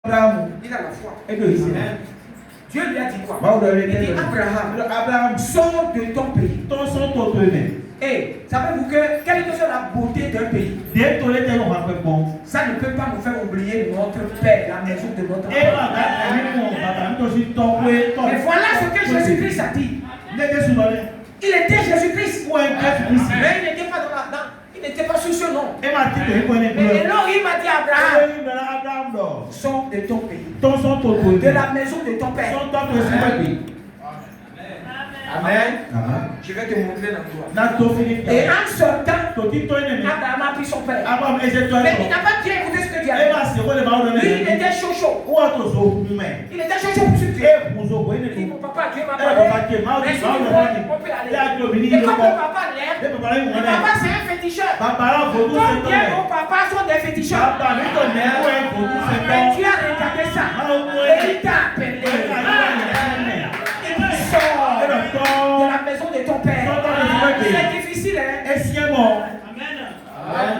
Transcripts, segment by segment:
Abraham, il a la foi. Amen. Dieu lui a dit quoi? Il dit Abraham, sors de ton pays. Et savez-vous que quelle que soit la beauté d'un pays, ça ne peut pas nous faire oublier notre Père, la maison de notre Père. Mais voilà ce que Jésus-Christ a dit. Il était Jésus-Christ. Mais il n'était pas il n'était pas sur ce nom. Mais alors il m'a dit Abraham, sors de ton pays, de la maison de ton Père. Amen. Je vais te montrer l'endroit. Et en sortant, Abraham a pris son père. Mais il n'a pas bien écouté ce que Dieu a dit. Lui, il était chaud. Il était chaud pour suivre Dieu. Il dit, mon papa, Dieu m'a parlé. Mais si tu veux, on peut aller. Et comme mon papa l'aime, mon papa c'est un féticheur. Combien mon papa sont des féticheurs? Mais Dieu a regardé ça. Et il t'a appelé. De la maison de ton père. C'est difficile, hein? Amen.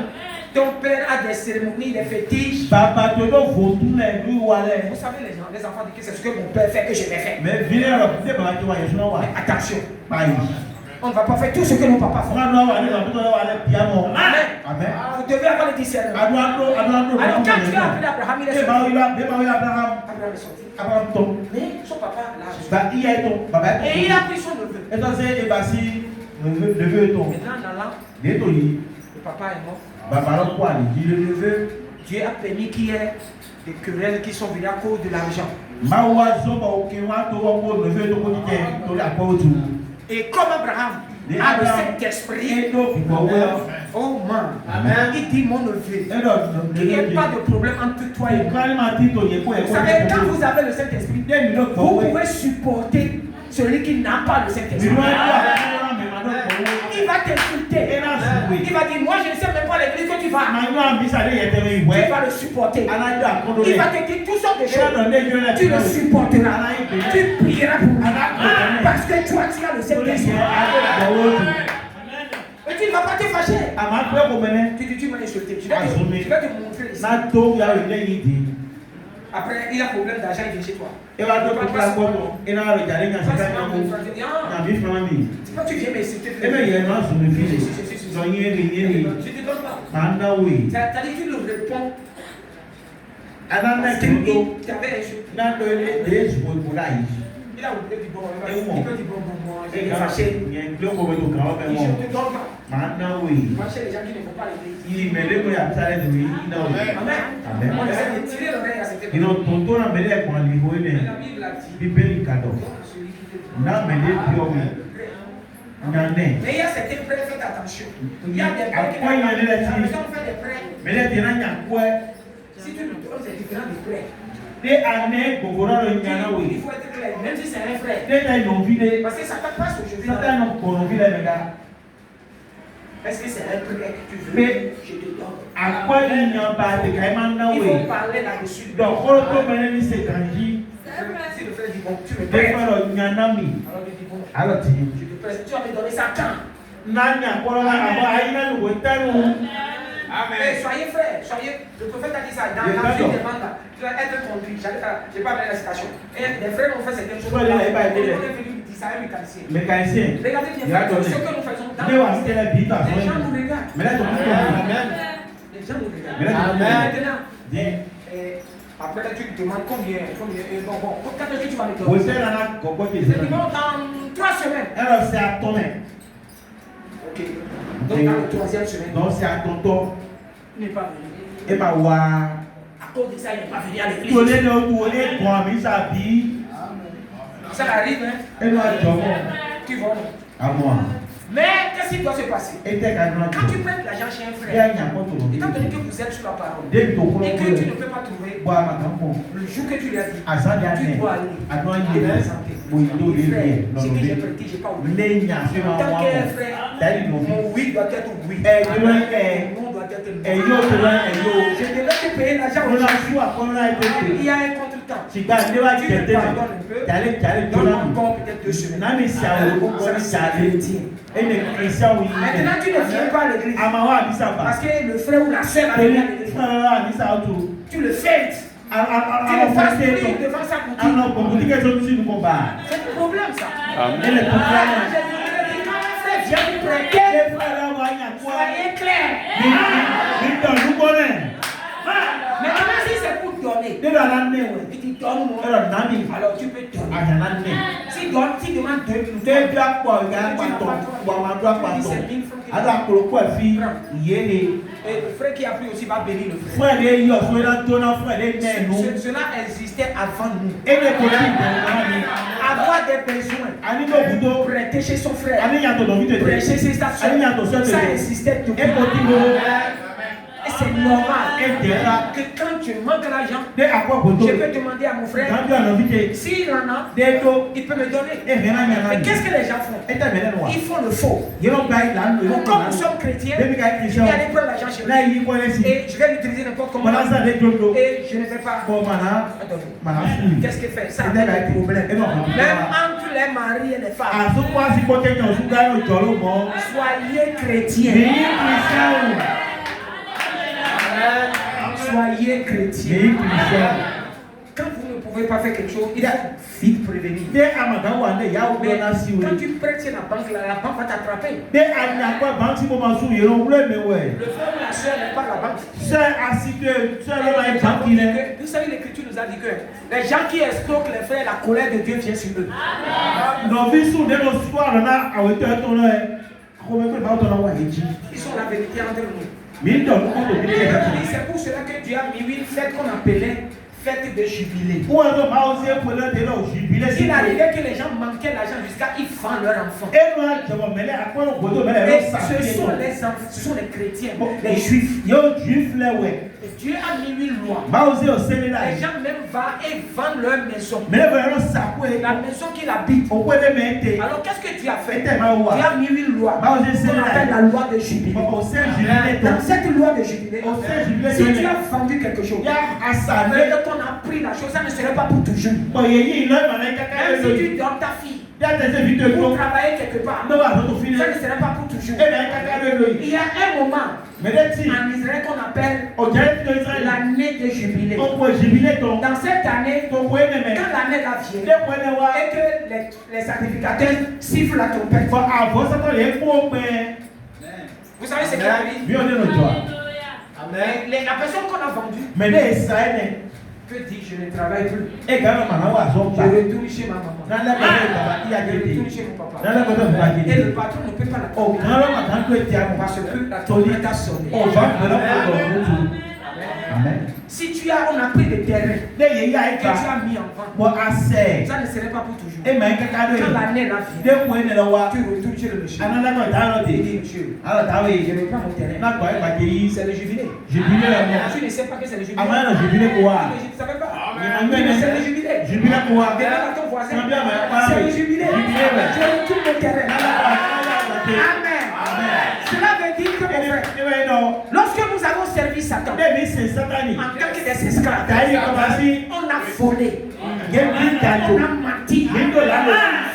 Ton père a des cérémonies, des fétiches. Vous savez, les enfants disent que c'est ce que mon père fait que je vais faire. Mais attention. On ne va pas faire tout ce que nos papas font. Amen. Vous devez avoir le discernement. Alors quand tu as appelé Abraham, il est sorti. Abraham est sorti. Mais son papa l'a reçu. Et il a pris son neveu. Maintenant, le papa est mort. Le neveu, Dieu a permis qu'il y ait des querelles qui sont venues à cause de l'argent. Et comme Abraham a le Saint-Esprit, oh man, il dit mon neveu, il n'y a pas de problème entre toi et moi. Vous savez, quand vous avez le Saint-Esprit, vous pouvez supporter celui qui n'a pas le Saint-Esprit. Il va t'insulter. Il va dire, moi je ne sais même pas l'église que tu vas. Tu vas le supporter. Il va te dire toutes sortes de choses. Tu le supporteras. Tu prieras pour lui. Parce que toi tu as le Saint-Esprit. Et tu ne vas pas te fâcher. Tu dis, tu m'as insulté. Je vais te montrer ici. Après, il a problème d'argent, il vient chez toi. Quand tu viens m'insulter, je te donne pas. T'as dit que tu le réponds. Parce qu'il t'avait insulté. Il a oublié du bon moment. Il peut dire bon, il est fâché. Je te donne pas. Fâcher les gens qui ne font pas l'église. Amen. On essaie de tirer l'oreille à cette époque. Mais la Bible a dit. Mais il y a certains prêts, faites attention. Il y a des prêts qui ont fait des prêts. Si tu nous donnes, c'est différent des prêts. Il faut être clair, même si c'est un frère. Parce que ça ne passe aujourd'hui. Est-ce que c'est un prêt que tu veux? Je te donne. Il faut parler là-dessus. Si le frère dit bon, tu me prêtes. Alors il dit bon, je te prête. Tu vas me donner ça quand? Amen. Soyez frères, le prophète a dit ça dans la vie des bandes, tu dois être conduit. Je n'ai pas amené la citation. Et les frères ont fait certaines choses. On est venu dire ça à un mécanicien. Regardez bien, ce que nous faisons dans le ministère. Les gens nous regardent. Les gens nous regardent. Maintenant, après tu te demandes combien. Bon, quand est-ce que tu vas me donner? C'est bon, dans 3 semaines. Alors c'est à ton main. Ok. Donc dans la 3e semaine. Donc c'est à ton tour. Il n'est pas venu. Et bah ouais. À cause de ça, il n'est pas venu à l'église. Ça arrive, hein. Et nous Tu vois. À moi. Mais qu'est-ce qui doit se passer? Quand tu prêtes l'argent chez un frère, étant donné que vous êtes sur la parole et que tu ne peux pas trouver, le jour que tu lui as dit, tu dois aller te présenter. Frère, ce que j'ai prêté, je n'ai pas oublié. Tant qu'un frère, mon oui doit être oui. Mon non doit être non. Je devais te payer l'argent aujourd'hui. Il y a un contre-temps. Tu me pardonnes un peu. Donne encore peut-être 2 semaines. Maintenant, tu ne viens pas à l'église. Parce que le frère ou la soeur a venu à l'église. Tu le fais. le fasses prier devant sa boutique. C'est le problème, ça. Amen. Viens vous prêter. Soyez clair. Maintenant, si c'est pour donner, il dit donne-moi. Alors tu peux donner. Si demande 2 minutes, c'est 1000 francs. Et le frère qui a pris aussi va bénir le frère. Cela existait avant nous. Avoir des besoins, prêter chez son frère, prêcher ses stations, ça existait depuis. Et c'est normal que quand je manque l'argent, je peux demander à mon frère s'il en a, il peut me donner. Mais qu'est-ce que les gens font? Ils font le faux. Donc, comme nous sommes chrétiens, je vais aller prendre l'argent chez lui et je vais l'utiliser n'importe comment et je ne vais pas donner. Qu'est-ce qu'il fait? Ça a un problème. Même entre les maris et les femmes. Soyez chrétiens. Soyez chrétiens. Quand vous ne pouvez pas faire quelque chose, il faut vite prévenir. Mais quand tu prêtes chez la banque va t'attraper. Le frère ou la soeur n'est pas la banque. Vous savez, l'Écriture nous a dit que les gens qui escroquent les frères, la colère de Dieu vient sur eux. Ils sont la vérité entre nous. C'est pour cela que Dieu a mis une fête qu'on appelait fête de jubilé. Il arrivait que les gens manquaient l'argent jusqu'à ils vendent leur enfant. Et ce sont les chrétiens, les juifs. Et Dieu a mis une loi. Les gens même vont et vendent leur maison. La maison qu'ils habitent. Alors qu'est-ce que Dieu a fait? Dieu a mis une loi. On appelle la loi de jubilé. Dans cette loi de jubilé, si tu as vendu quelque chose, on a pris la chose, ça ne serait pas pour toujours. Même si tu donnes ta fille pour travailler quelque part, ça ne serait pas pour toujours. Il y a un moment en Israël qu'on appelle l'année de jubilé. Dans cette année, quand l'année là vient et que les sacrificateurs sifflent la trompette, vous savez ce qu'il arrive? La personne qu'on a vendue peut dire je ne travaille plus. Je retourne chez ma maman. Je retourne chez mon papa. Et le patron ne peut pas la parce que la trompette a sonné. Amen. Si tu as, on a pris des terrains que tu as mis en vente, ça ne serait pas pour toujours. Quand l'année là vient, tu retournes chez le monsieur. Il dit monsieur, je reprends mon terrain. C'est le jubilé. Tu ne sais pas que c'est le jubilé. Tu ne savais pas. C'est le jubilé. Demande à ton voisin. C'est le jubilé. Je retourne mon terrain. Amen. Cela veut dire que mon frère, lorsque nous avons servi Satan en tant que des esclaves, on a volé, on a menti, on a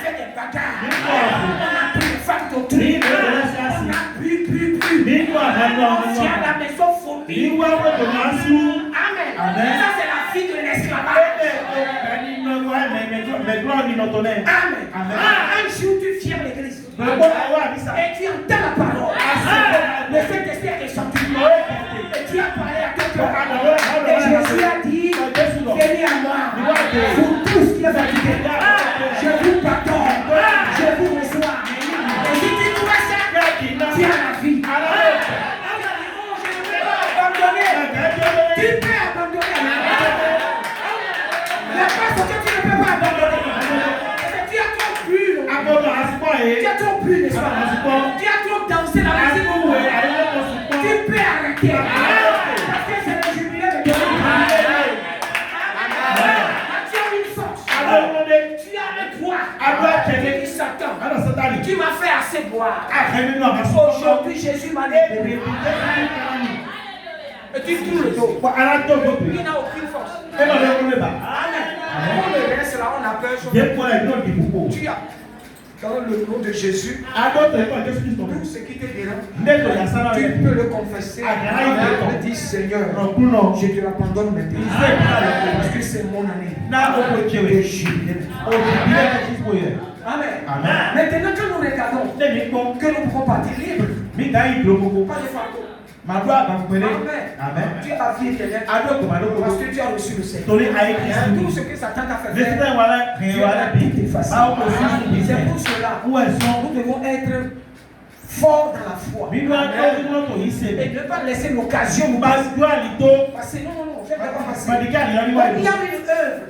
fait des bagarres, on a pris des femmes d'autrui, on a bu. On tient la maison fournie. Amen. Ça c'est la vie de l'esclavage. Amen. Un jour tu viens à l'église et tu entends la parole. Le Saint-Esprit a descendu et tu as parlé à quelqu'un. Et Jésus a dit, venez à moi, vous tous qui êtes fatigués, je vous pardonne, je vous reçois. Et si tu crois ça, tu as la vie. Je ne peux pas abandonner. Tu peux abandonner. Mais pas ce que tu ne peux pas abandonner. Tu as trop bu. Tu as trop bu, n'est-ce pas? Tu as trop dansé la musique. Tu peux arrêter. Parce que c'est le jubilé de Dieu. Tu as une force. Tu as le poids. Tu Satan. Tu m'as fait assez boire. Aujourd'hui, Jésus m'a libéré. Et tu tournes le dos. Il n'a aucune force. Amen. Pour le reste, là, on a peur. Tu as. Dans le nom de Jésus, tout ce qui te dérange, tu peux le confesser. Et dire Seigneur, je te l'abandonne maintenant. Parce que c'est mon année. De jubilé. Amen. Maintenant que nous regardons, que nous pouvons partir libres. Pas de fardeau. Amen. Tu as vie éternelle parce que tu as reçu le Seigneur. Tout ce que Satan t'a fait faire, tu as tout effacé. C'est pour cela nous devons être forts dans la foi. Et ne pas laisser l'occasion nous passer. Parce que non, je ne vais pas passer. Il y a une œuvre.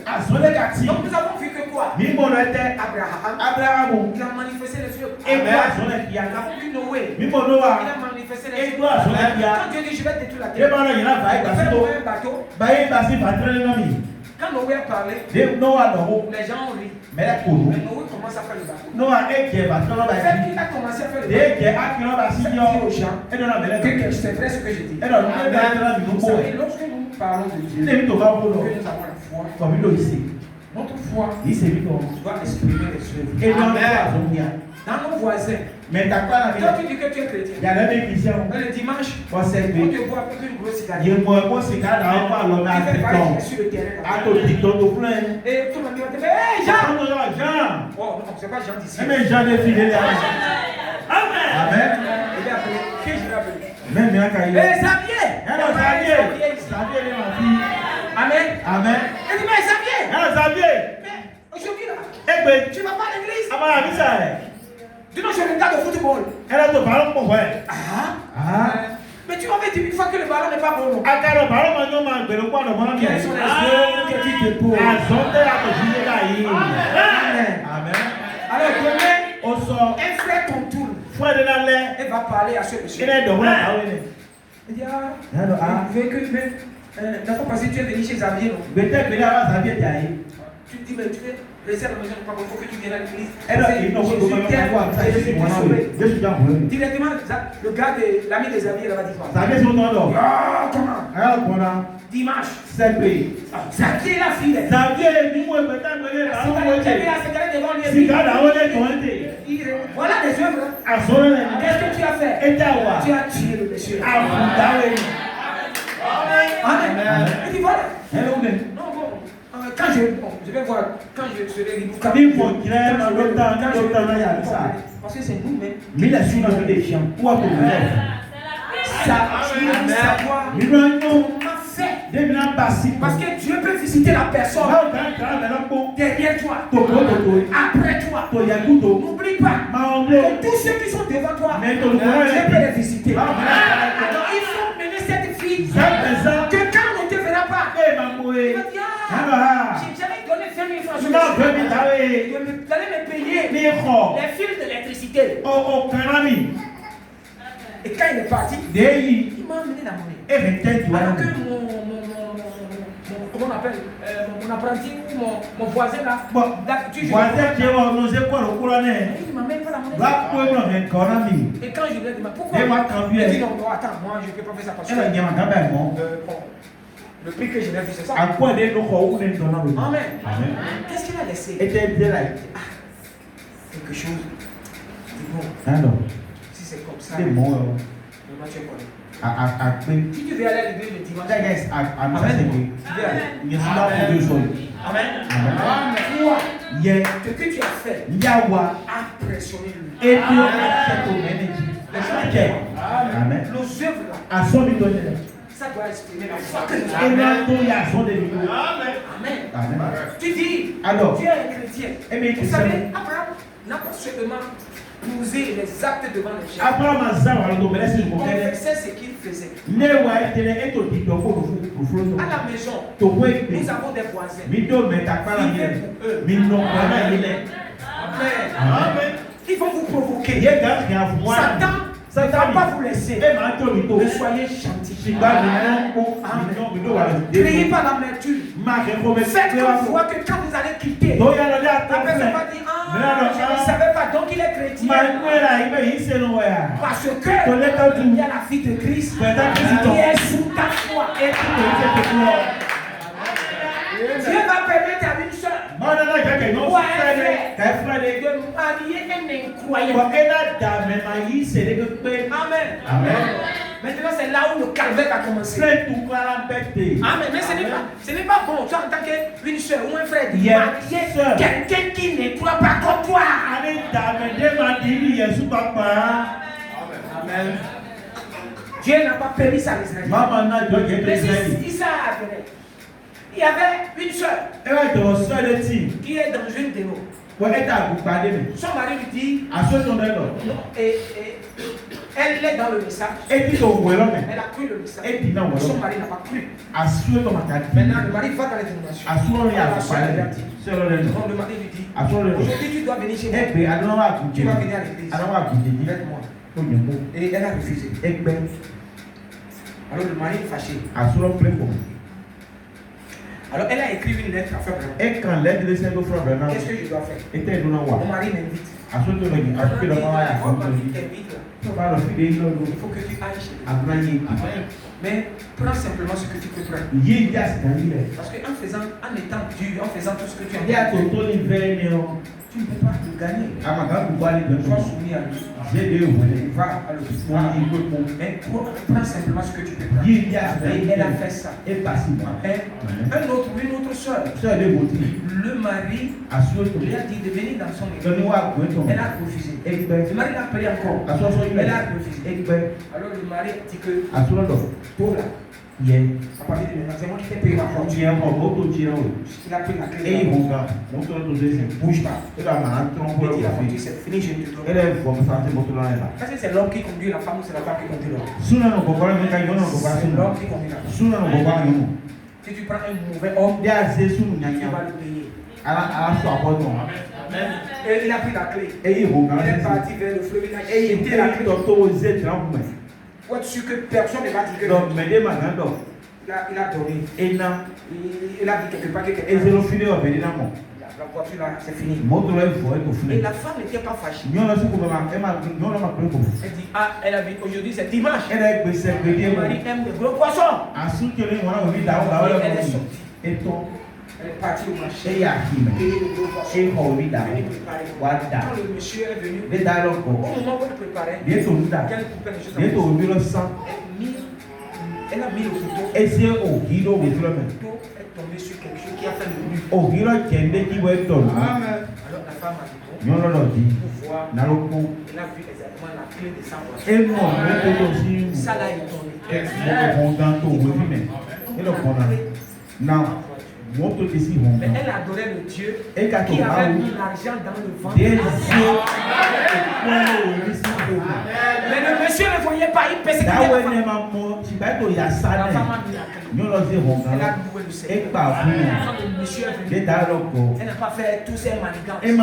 Donc nous avons vu que quoi? Abraham, il a manifesté les yeux. Nous avons vu Noé. Il a manifesté les yeux. Quand Dieu dit je vais détruire la terre, il va faire un bateau. Quand Noé a parlé, les gens ont ri. Mais Noé commence à faire le bateau. Le fait qu'il a commencé à faire le bateau, ça dit aux gens que c'est vrai ce que je dis. Vous savez, lorsque nous parlons de Dieu, que nous avons la foi, notre foi doit exprimer les œuvres. Dans nos voisins, toi tu dis que tu es chrétien. Mais le dimanche, on te voit avec une grosse cigarette. Il fait sur le terrain. Et tout le monde dit, hé Jean! Oh non, c'est pas Jean d'ici. Mais Jean est fidèle. Amen. Il est appelé. Qui je vais appeler? Hé Xavier! Amen. Il dit, mais Xavier! Aujourd'hui là, tu vas pas à l'église? Tu n'as jamais regardé le football. Mais tu m'avais dit une fois que le ballon n'est pas bon. Quelles sont les œuvres que tu te poses? Amen. Alors demain, un frère contourne et va parler à ce monsieur. Il dit, il veut que la fois passée tu es venu chez Xavier. Tu te dis, mais tu fais laisser à la maison, il faut que tu viennes à l'église. Directement, le gars, l'ami des amis, il va dire quoi? Comment? Dimanche. Xavier la fille. Voilà les œuvres. Qu'est-ce que tu as fait? Tu as tué le monsieur. Amen. Il dit voilà. Quand je vais voir, quand je serai libre, parce que c'est nous-mêmes. Savoir comment faire. Parce que Dieu peut visiter la personne derrière toi, après toi. N'oublie pas que tous ceux qui sont devant toi, Dieu peut les visiter. Alors il faut mener cette fille que quand on ne te verra pas, il va dire j'avais donné 5 000 francs. Vous allez me payer les fils d'électricité. Et quand il est parti, il m'a amené la monnaie. Alors que comment on appelle mon apprenti ou mon voisin là, il ne m'amène pas la monnaie. Et quand je lui ai dit, pourquoi? Il a dit non, attends, moi je ne peux pas faire ça parce que le prix que je l'ai vu, c'est ça. Amen. Qu'est-ce qu'il a laissé? Quelque chose. Si c'est comme ça, moi tu es connu. Si tu veux aller à l'église le dimanche, Amen. Toi, ce que tu as fait a impressionné lui. Nos œuvres là, ça doit exprimer la foi que nous avons. Amen. Tu dis, tu es un chrétien. Vous savez, Abraham n'a pas seulement posé les actes devant les gens. On faisait ce qu'il faisait. À la maison, nous avons des voisins. Vivez pour eux. Amen. Ils vont vous provoquer. Satan ne va pas vous laisser. Mais soyez gentils. Criez pas l'amertume. Faites comme voix que quand vous allez quitter, la personne va dire je ne savais pas, donc il est chrétien. Parce que il y a la fille de Christ qui est sous ta foi. Dieu va va permettre à une soeur ou à un frère de marier un incroyable. Amen. Maintenant, c'est là où le calvaire a commencé. Amen. Mais ce n'est pas bon, toi, en tant qu'une soeur ou un frère, de marier quelqu'un qui ne croit pas comme toi. Amen. Dieu n'a pas permis ça à Israël. Mais si ça arrivait, il y avait une soeur qui est dans une de nous. Son mari lui dit, elle est dans le message. Elle a cru le message. Son mari n'a pas cru. Maintenant, le mari va dans les dénominations. Le mari lui dit, aujourd'hui tu dois venir chez moi. Tu vas venir à l'église avec moi. Et elle a refusé. Alors le mari est fâché. Alors elle a écrit une lettre à Frère Branham. Qu'est-ce que je dois faire? Mon mari m'invite. Il faut que tu ailles chez lui. Mais prends simplement ce que tu peux prendre. Parce qu'en étant dur, en faisant tout ce que tu as dit, tu ne peux pas te gagner. Sois soumis à lui. Va à l'hôpital. Mais prends simplement ce que tu peux prendre. Et elle a fait ça. Une autre soeur. Le mari lui a dit de venir dans son église. Elle a refusé. Le mari l'a appelé encore. Elle a refusé. Alors le mari a dit que toi là, à partir de maintenant, c'est moi qui t'ai payé la porte. Il a pris la clé. Ne bouge pas. Il dit la voiture, c'est fini, je te donne. Est-ce que c'est l'homme qui conduit la femme ou c'est la femme qui conduit l'homme? C'est l'homme qui conduit la femme. Si tu prends un mauvais homme, tu vas le payer. Et il a pris la clé. Il est parti vers le fleuve. Il a jeté la clé. Pour être sûr que personne ne va dire que il a dormi. Il a dit quelque part que la voiture là, c'est fini. Et la femme n'était pas fâchée. Elle dit, elle a vu aujourd'hui c'est dimanche. Le mari aime les gros poissons. Elle est sortie. Elle est partie au marché. Quand le monsieur est venu, au moment où il préparait, qu'elle coupait les choses, elle a mis le couteau. Le couteau est tombé sur quelque chose qui a fait le nu. Alors la femme a dit, pour voir, elle a vu exactement la clé de sa voiture. Ça l'a étonné. Mais elle adorait le Dieu qui avait mis l'argent dans le ventre. Mais le monsieur ne voyait pas, il pensait qu'il avait la femme a mis la clé. Elle a loué le Seigneur. Quand le monsieur est venu, elle n'a pas fait tous ces manigances. Elle a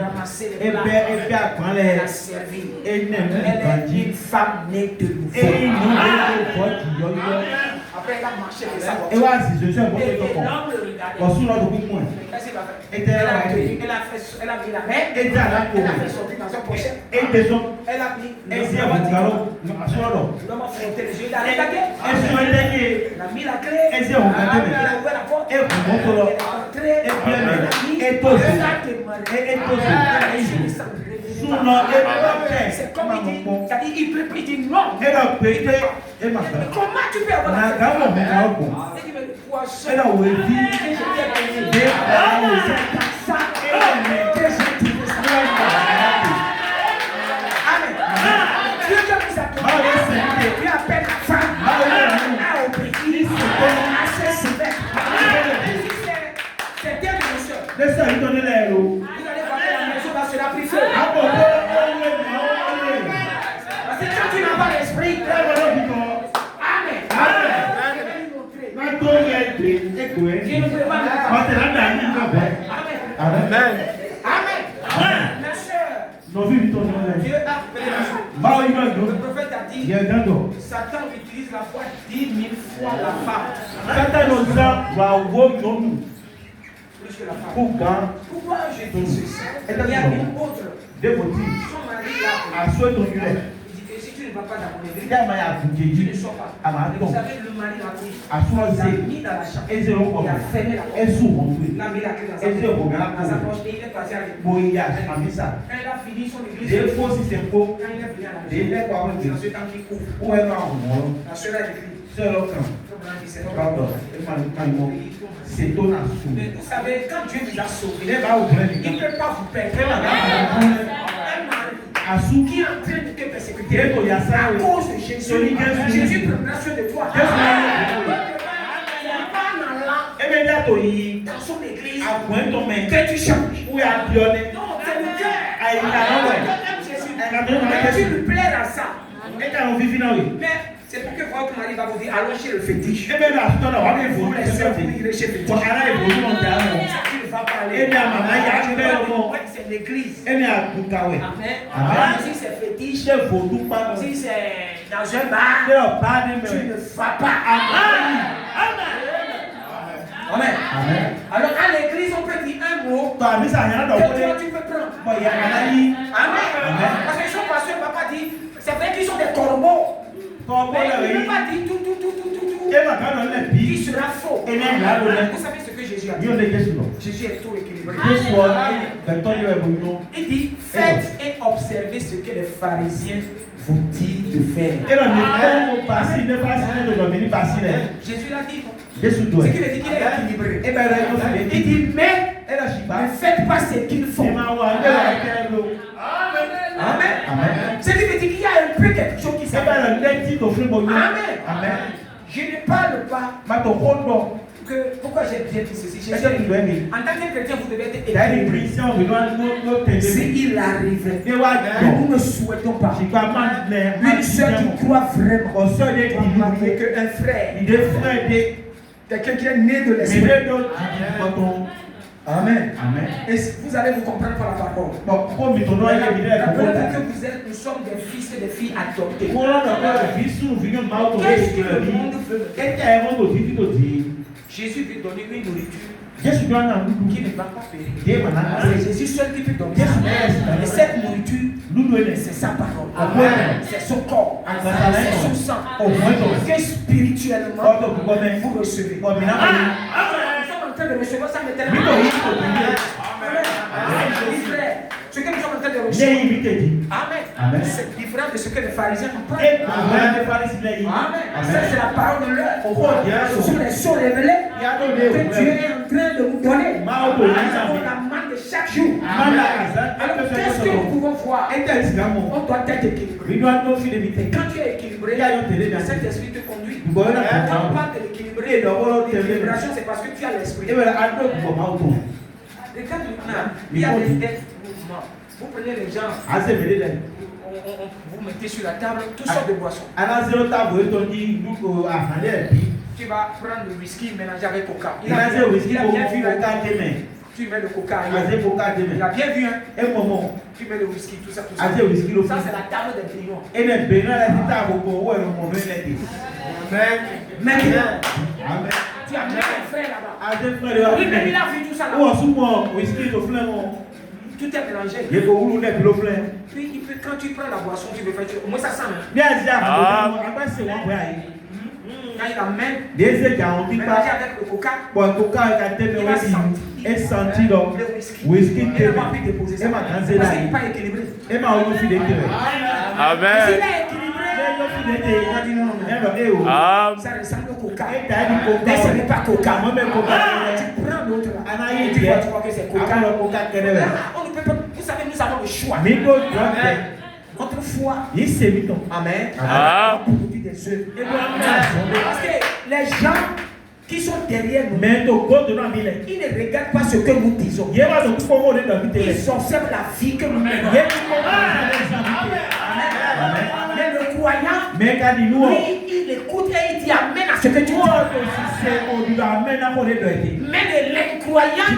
ramassé les plats. Elle a servi. Elle est une femme née de nouveau. Après, elle a marché avec sa voiture. Et l'homme le regardait. Elle a mis la main. Elle a fait sortir dans son pochette. Elle a mis l'homme a frotté les yeux. Il a regardé. Elle a mis la clé. Elle a ouvert la porte. Elle est entrée. C'est comme il dit. C'est-à-dire, il dit non. Comment tu peux avoir la clé? Elle dit, mais le poisson. Dieu qui a mis sa tombe, lui appelle la femme à obéir, à se soumettre. C'est bien de soeur. Vous allez voir que la maison là sera prise feu. Parce que quand tu n'as pas l'esprit, Amen. Dieu nous prépare. Amen. Amen. Ma soeur, Dieu a appelé la soeur. Le prophète a dit, Satan utilise la foi 10 000 fois la femme. Plus que la femme. Pourquoi je dis ceci? Il y a une autre. Son mari l'a. Il dit que si tu ne vas pas dans mon église, tu ne sors pas. Vous savez, le mari l'a pris. Il l'a mis dans la chambre. Il a fermé la porte. Il a mis la clé dans sa poche et il est passé avec moi. Quand il a fini son église, quand il est venu à la maison, c'est dans ce temps qu'il couvre. La soeur a écrit. Mais vous savez, quand Dieu vous a sauvé, il ne peut pas vous perdre. Qui est en train de te persécuter à cause de Jésus. Jésus prendra soin de toi. Dans son église, que tu changes. Non, c'est le cœur. Tu lui plais à ça. Mais c'est pour que votre mari va vous dire allons chez le fétiche. Vous les soeurs, vous irez chez le fétiche. Il va parler. C'est l'église. Amen. Si c'est fétiche, si c'est dans un bar, tu ne vas pas. Amen. Alors à l'église, on peut dire un mot que toi tu peux prendre. Amen. Parce que son pasteur ne va pas dire, c'est vrai qu'ils sont des corbeaux. Mais il ne peut pas dire tout. Il sera faux. Vous savez ce que Jésus a dit? Jésus est tout équilibré. Il dit, faites et observez ce que les pharisiens vous disent de faire. Jésus l'a dit. Ce qu'il dit qu'il est équilibré. Il dit, mais ne faites pas ce qu'ils font. Amen. Ce qui veut dire qu'il y a un peu quelque chose qui s'appelle. Amen. Je ne parle pas que pourquoi j'ai bien dit ceci. En tant que chrétien, vous devez être équilibré. S'il arrive, nous ne souhaitons pas. Une soeur qui croit vraiment qu'un frère, quelqu'un qui est né de l'esprit. Amen. Et vous allez vous comprendre par la parole. Rappelez-vous que nous sommes des fils et des filles adoptés. Qu'est-ce que le monde veut? Jésus veut donner une nourriture qui ne va pas périr. C'est Jésus seul qui peut donner. Et cette nourriture, c'est sa parole. C'est son corps. C'est son sang. Que spirituellement, vous recevez. De recevoir ça maintenant. Ce que nous sommes en train de recevoir. Amen. C'est différent de ce que les pharisiens apprennent. Amen. Ça, c'est la parole de l'heure. Sur les choses révélées que Dieu est en train de nous donner. On la manne de chaque jour. Alors, qu'est-ce que nous pouvons voir? On doit être équilibré. Quand tu es équilibré, le Saint-Esprit te conduit. Quand on parle de l'équilibration, c'est parce que tu as l'esprit. Regarde maintenant, il y a des mouvements. Vous prenez les gens, vous mettez sur la table toutes sortes de boissons. Tu vas prendre le whisky mélangé avec coca. Il a bien vu. Tu mets le coca. Il a bien vu. Tu mets le whisky, tout ça. Ça, c'est la table des grillons. Maintenant, tu as mis un frère là-bas. Oui, mais il a vu tout ça là-bas. Tout est mélangé. Puis quand tu prends la boisson, tu veux faire. Au moins ça sent. Quand il amène, mélangé avec le coca, il va sentir le whisky. Il n'a pas pu déposer ça. Parce qu'il n'est pas équilibré. Amen. S'il est équilibré, il a dit non. Ça ressemble au coca. Mais ce n'est pas coca. Tu prends l'autre là. Et tu vois que c'est coca. On ne peut pas. Vous savez, nous avons le choix. Notre foi. Amen. Des œuvres. Parce que les gens qui sont derrière nous, ils ne regardent pas ce que nous disons. Ils observent la vie que nous menons. Mais le croyant, lui, il écoute et il dit amen à ce que tu dis. Mais l'incroyant,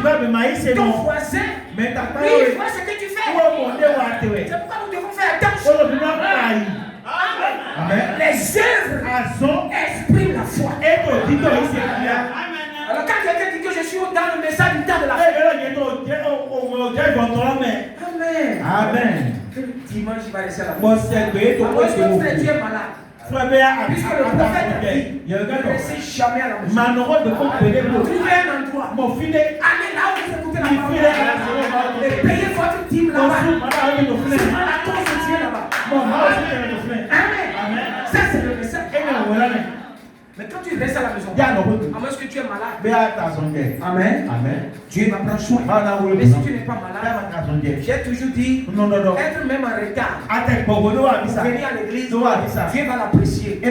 ton voisin, lui, il voit ce que tu fais. C'est pourquoi nous devons faire attention. Amen. Les œuvres expriment la foi. Alors quand quelqu'un dit que je suis dans le message du temps de la foi. Amen. Amen. dimanche, il va rester à la Bon, maison. c'est que tu Parce que frère, tu es malade. Puisque le prophète a dit, ne restez jamais à la maison. Trouvez un endroit. Allez là où vous écoutez la parole. Et payez votre dîme là-bas. C'est à la cause de Dieu là-bas. Amen. Ça, c'est le message. Mais quand tu restes à la maison, à moins que tu es malade, Amen. Dieu va prendre soin. Mais si tu n'es pas malade, j'ai toujours dit, être même en retard, venir à l'église, Dieu va l'apprécier.